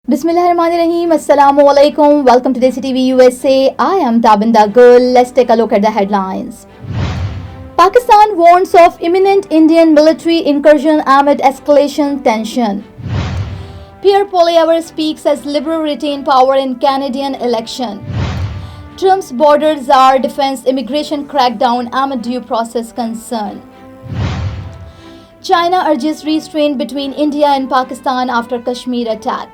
Bismillahirrahmanirrahim. Assalamualaikum. Welcome to Desi TV USA. I am Tabinda Gul. Let's take a look at the headlines. Pakistan warns of imminent Indian military incursion amid escalation tension. Pierre Poilievre speaks as Liberal retain power in Canadian election. Trump's border czar defends immigration crackdown amid due process concern. China urges restraint between India and Pakistan after Kashmir attack.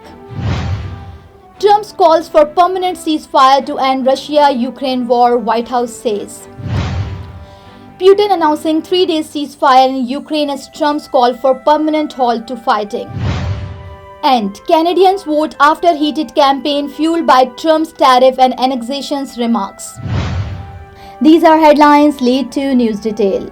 Trump calls for permanent ceasefire to end Russia-Ukraine war, White House says. Putin announcing 3-day ceasefire in Ukraine as Trump's call for permanent halt to fighting. And Canadians vote after heated campaign fueled by Trump's tariff and annexations remarks. These are headlines, lead to news detail.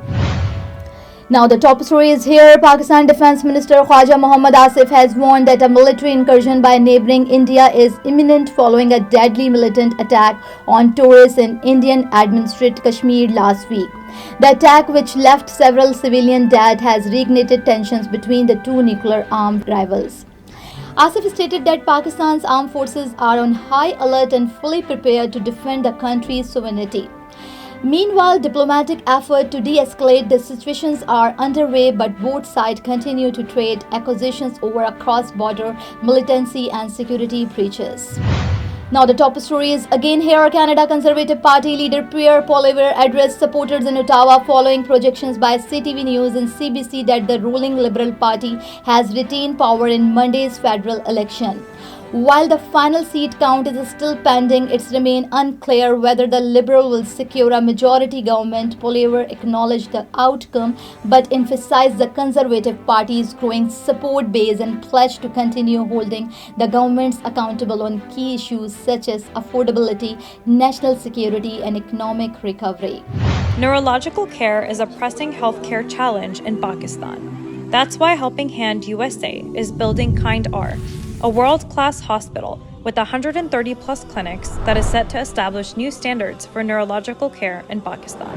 Now the top story is here. Pakistani Defense Minister Khawaja Asif has warned that a military incursion by neighboring India is imminent following a deadly militant attack on tourists in Indian-administered Kashmir last week. The attack, which left several civilians dead, has reignited tensions between the two nuclear-armed rivals. Asif stated that Pakistan's armed forces are on high alert and fully prepared to defend the country's sovereignty. Meanwhile, diplomatic efforts to de-escalate the situations are underway, but both sides continue to trade accusations over a cross-border militancy and security breaches. Now the top story is again here. Canada Conservative Party leader Pierre Poilievre addressed supporters in Ottawa following projections by CTV News and CBC that the ruling Liberal Party has retained power in Monday's federal election. While the final seat count is still pending, it remains unclear whether the Liberal will secure a majority government. Poilievre acknowledged the outcome but emphasized the Conservative Party's growing support base and pledged to continue holding the governments accountable on key issues such as affordability, national security, and economic recovery. Neurological care is a pressing healthcare challenge in Pakistan. That's why Helping Hand USA is building Kind R, a world-class hospital with 130-plus clinics that is set to establish new standards for neurological care in Pakistan.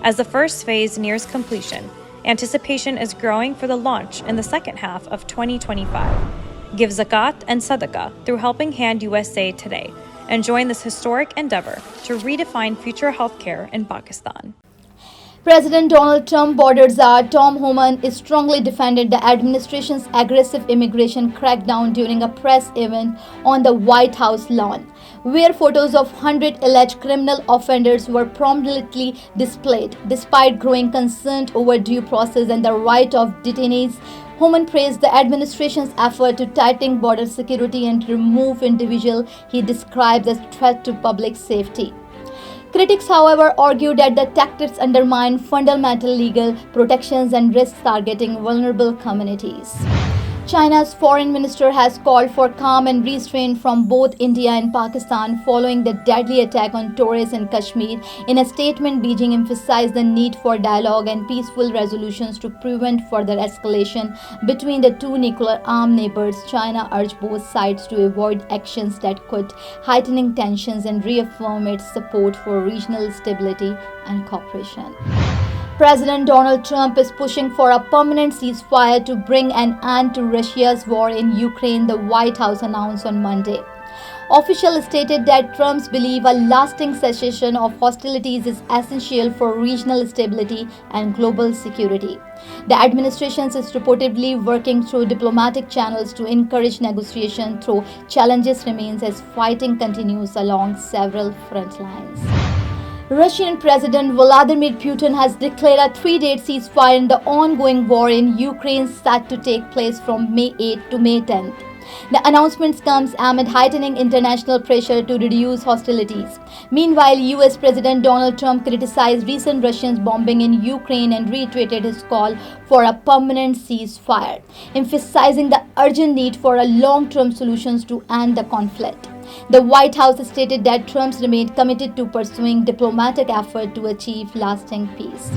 As the first phase nears completion, anticipation is growing for the launch in the second half of 2025. Give zakat and sadaqah through Helping Hand USA today and join this historic endeavor to redefine future healthcare in Pakistan. President Donald Trump border czar Tom Homan is strongly defended the administration's aggressive immigration crackdown during a press event on the White House lawn, where photos of 100 alleged criminal offenders were prominently displayed. Despite growing concern over due process and the right of detainees, Homan praised the administration's effort to tighten border security and remove individuals he described as threat to public safety. Critics, however, argue that the tactics undermine fundamental legal protections and risk targeting vulnerable communities. China's foreign minister has called for calm and restraint from both India and Pakistan following the deadly attack on tourists in Kashmir. In a statement, Beijing emphasized the need for dialogue and peaceful resolutions to prevent further escalation between the two nuclear-armed neighbors. China urged both sides to avoid actions that could heighten tensions and reaffirm its support for regional stability and cooperation. President Donald Trump is pushing for a permanent ceasefire to bring an end to Russia's war in Ukraine, the White House announced on Monday. Officials stated that Trump's believe a lasting cessation of hostilities is essential for regional stability and global security. The administration is reportedly working through diplomatic channels to encourage negotiation, though challenges remain as fighting continues along several front lines. Russian President Vladimir Putin has declared a 3-day ceasefire in the ongoing war in Ukraine set to take place from May 8 to May 10. The announcement comes amid heightening international pressure to reduce hostilities. Meanwhile, US President Donald Trump criticized recent Russian bombing in Ukraine and reiterated his call for a permanent ceasefire, emphasizing the urgent need for a long-term solution to end the conflict. The White House stated that Trump remained committed to pursuing diplomatic efforts to achieve lasting peace.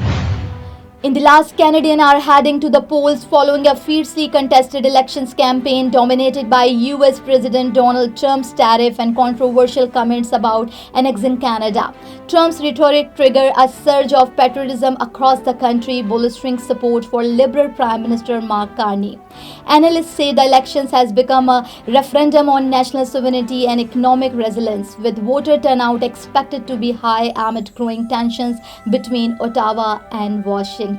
In the last, Canadians are heading to the polls following a fiercely contested elections campaign dominated by US President Donald Trump's tariff and controversial comments about annexing Canada. Trump's rhetoric triggered a surge of patriotism across the country, bolstering support for Liberal Prime Minister Mark Carney. Analysts say the elections has become a referendum on national sovereignty and economic resilience, with voter turnout expected to be high amid growing tensions between Ottawa and Washington.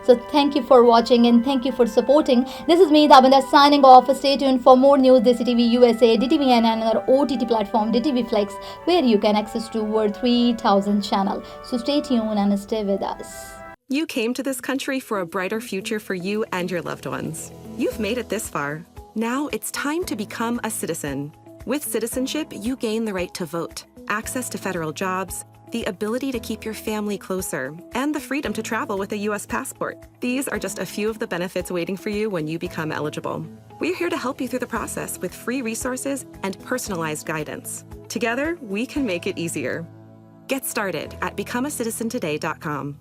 So thank you for watching and thank you for supporting. This is me, Dabanda, signing off. Stay tuned for more news. DCTV USA, DTVN and another OTT platform, DTV Flex, where you can access to over 3,000 channel. So stay tuned and stay with us. You came to this country for a brighter future for you and your loved ones. You've made it this far. Now it's time to become a citizen. With citizenship, you gain the right to vote, access to federal jobs, the ability to keep your family closer, and the freedom to travel with a U.S. passport. These are just a few of the benefits waiting for you when you become eligible. We're here to help you through the process with free resources and personalized guidance. Together, we can make it easier. Get started at becomeacitizentoday.com.